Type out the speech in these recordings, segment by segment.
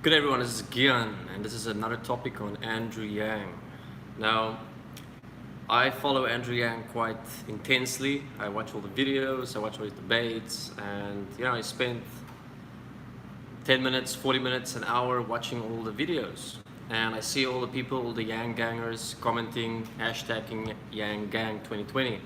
Good everyone, this is Gian, and this is another topic on Andrew Yang. Now, I follow Andrew Yang quite intensely. I watch all the videos, I watch all his debates, and I spent 10 minutes, 40 minutes, an hour watching all the videos. And I see all the people, all the Yang gangers commenting, hashtagging Yang Gang 2020.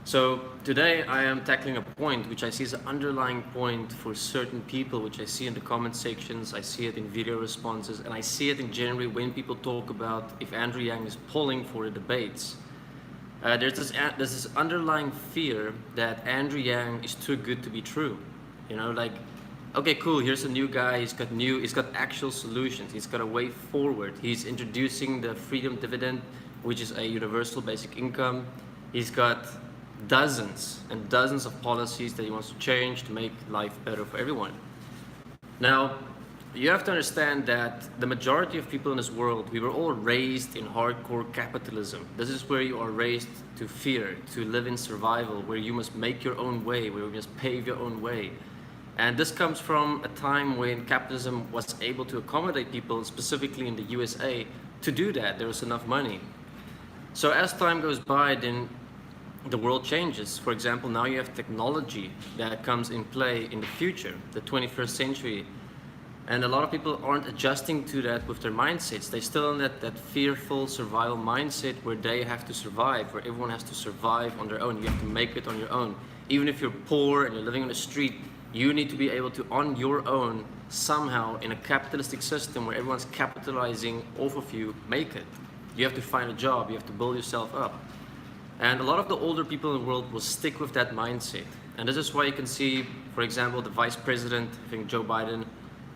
So today I am tackling a point which I see as an underlying point for certain people, which I see in the comment sections, I see it in video responses, and I see it in generally when people talk about if Andrew Yang is polling for the debates. There's this underlying fear that Andrew Yang is too good to be true. Okay, cool, here's a new guy, he's got actual solutions, he's got a way forward, he's introducing the freedom dividend, which is a universal basic income, he's got dozens and dozens of policies that he wants to change to make life better for everyone. Now, you have to understand that the majority of people in this world, we were all raised in hardcore capitalism. This is where you are raised to fear, to live in survival, where you must make your own way, where you must pave your own way. And this comes from a time when capitalism was able to accommodate people, specifically in the USA, to do that. There was enough money. So as time goes by, then the world changes. For example, now you have technology that comes in play in the future, the 21st century. And a lot of people aren't adjusting to that with their mindsets. They're still in that fearful survival mindset where they have to survive, where everyone has to survive on their own. You have to make it on your own. Even if you're poor and you're living on the street, you need to be able to, on your own, somehow in a capitalistic system where everyone's capitalizing off of you, make it. You have to find a job, you have to build yourself up. And a lot of the older people in the world will stick with that mindset. And this is why you can see, for example, the vice president, I think Joe Biden,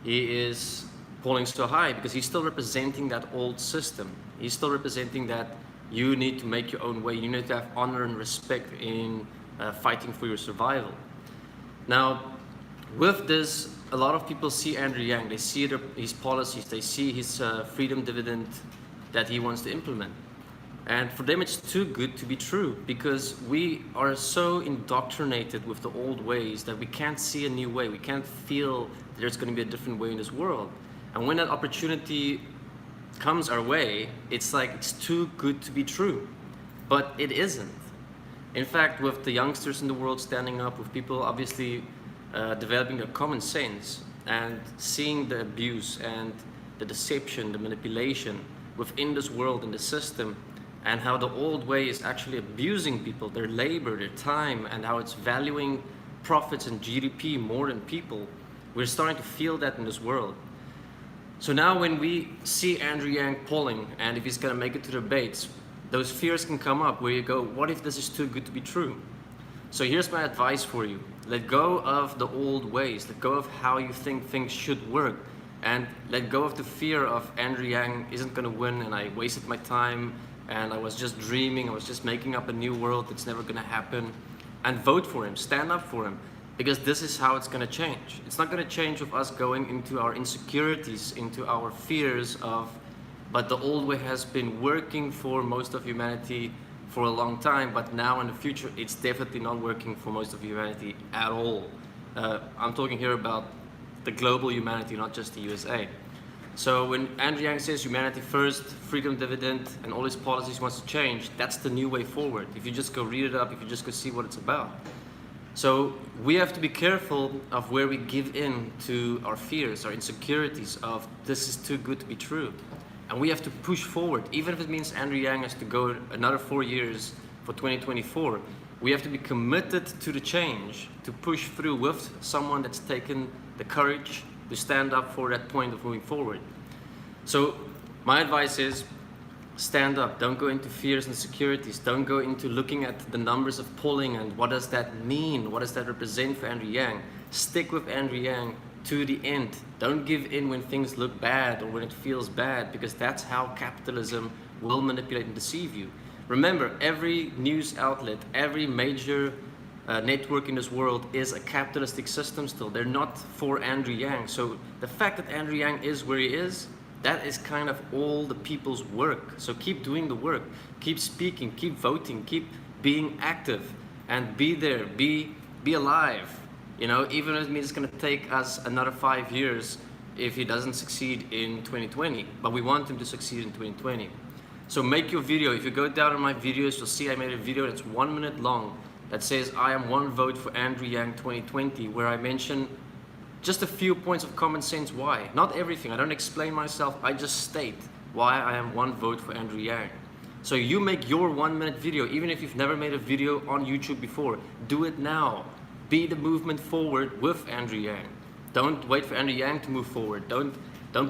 he is polling so high because he's still representing that old system. He's still representing that you need to make your own way. You need to have honor and respect in fighting for your survival. Now, with this, a lot of people see Andrew Yang, they see his policies, they see his freedom dividend that he wants to implement. And for them it's too good to be true because we are so indoctrinated with the old ways that we can't see a new way. We can't feel that there's going to be a different way in this world. And when that opportunity comes our way, it's like it's too good to be true. But it isn't. In fact, with the youngsters in the world standing up, with people obviously developing their common sense and seeing the abuse and the deception, the manipulation within this world, in the system, and how the old way is actually abusing people, their labor, their time, and how it's valuing profits and GDP more than people. We're starting to feel that in this world. So now when we see Andrew Yang polling, and if he's gonna make it to the debates, those fears can come up where you go, what if this is too good to be true? So here's my advice for you. Let go of the old ways, let go of how you think things should work, and let go of the fear of Andrew Yang isn't gonna win and I wasted my time, and I was just dreaming, I was just making up a new world that's never gonna happen. And vote for him, stand up for him, because this is how it's gonna change. It's not gonna change with us going into our insecurities, into our fears of, but the old way has been working for most of humanity for a long time, but now in the future, it's definitely not working for most of humanity at all. I'm talking here about the global humanity, not just the USA. So when Andrew Yang says humanity first, freedom dividend, and all his policies wants to change, that's the new way forward. If you just go read it up, if you just go see what it's about. So we have to be careful of where we give in to our fears, our insecurities of this is too good to be true. And we have to push forward, even if it means Andrew Yang has to go another 4 years for 2024. We have to be committed to the change, to push through with someone that's taken the courage to stand up for that point of moving forward. So my advice is stand up, don't go into fears and insecurities, don't go into looking at the numbers of polling and what does that mean, what does that represent for Andrew Yang. Stick with Andrew Yang to the end. Don't give in when things look bad or when it feels bad, because that's how capitalism will manipulate and deceive you. Remember, every news outlet, every major network in this world is a capitalistic system still. They're not for Andrew Yang. So the fact that Andrew Yang is where he is, that is kind of all the people's work. So keep doing the work, keep speaking, keep voting, keep being active, and be there, be alive. Even if it means it's going to take us another 5 years if he doesn't succeed in 2020, but we want him to succeed in 2020. So make your video. If you go down on my videos, you'll see I made a video that's 1 minute long that says I am one vote for Andrew Yang 2020, where I mention just a few points of common sense why. Not everything, I don't explain myself, I just state why I am one vote for Andrew Yang. So you make your 1 minute video, even if you've never made a video on YouTube before, do it now. Be the movement forward with Andrew Yang. Don't wait for Andrew Yang to move forward. Don't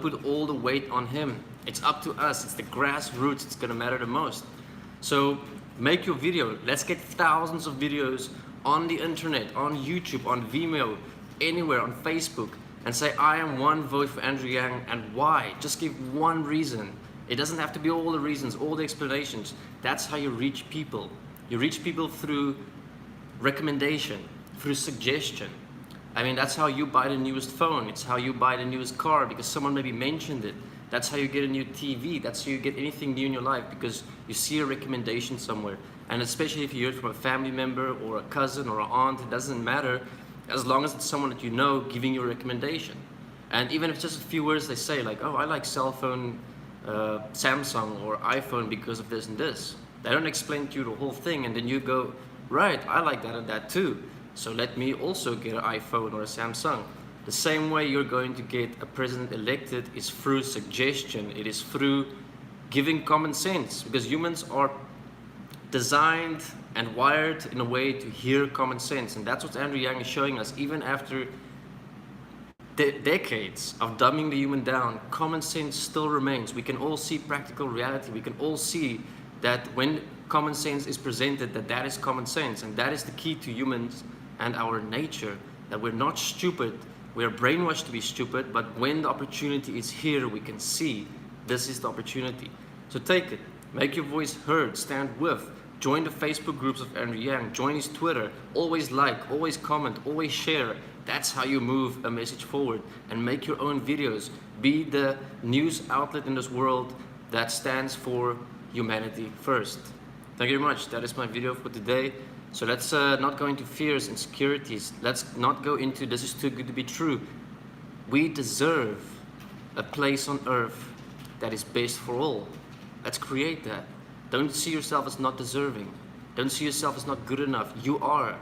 put all the weight on him. It's up to us, it's the grassroots, it's gonna matter the most. So make your video. Let's get thousands of videos on the internet, on YouTube, on Vimeo, anywhere, on Facebook, and say I am one vote for Andrew Yang and why. Just give one reason. It doesn't have to be all the reasons, all the explanations. That's how you reach people. You reach people through recommendation, through suggestion. I mean, that's how you buy the newest phone. It's how you buy the newest car because someone maybe mentioned it. That's how you get a new TV. That's how you get anything new in your life because you see a recommendation somewhere. And especially if you hear it from a family member or a cousin or an aunt, it doesn't matter as long as it's someone that you know giving you a recommendation. And even if it's just a few words they say like, oh, I like cell phone, Samsung or iPhone because of this and this. They don't explain to you the whole thing and then you go, right, I like that and that too. So let me also get an iPhone or a Samsung. The same way you're going to get a president elected is through suggestion. It is through giving common sense because humans are designed and wired in a way to hear common sense. And that's what Andrew Yang is showing us. Even after decades of dumbing the human down, common sense still remains. We can all see practical reality. We can all see that when common sense is presented, that is common sense. And that is the key to humans and our nature, that we're not stupid. We are brainwashed to be stupid, but when the opportunity is here, we can see this is the opportunity. So take it, make your voice heard, stand with, join the Facebook groups of Andrew Yang, join his Twitter, always like, always comment, always share. That's how you move a message forward and make your own videos. Be the news outlet in this world that stands for humanity first. Thank you very much. That is my video for today. So let's not go into fears, insecurities. Let's not go into this is too good to be true. We deserve a place on earth that is best for all. Let's create that. Don't see yourself as not deserving. Don't see yourself as not good enough. You are.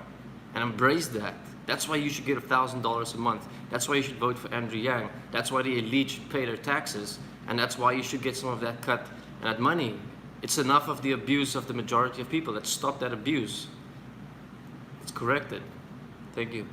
And embrace that. That's why you should get $1,000 a month. That's why you should vote for Andrew Yang. That's why the elite should pay their taxes. And that's why you should get some of that cut and that money. It's enough of the abuse of the majority of people. Let's stop that abuse. It's corrected. Thank you.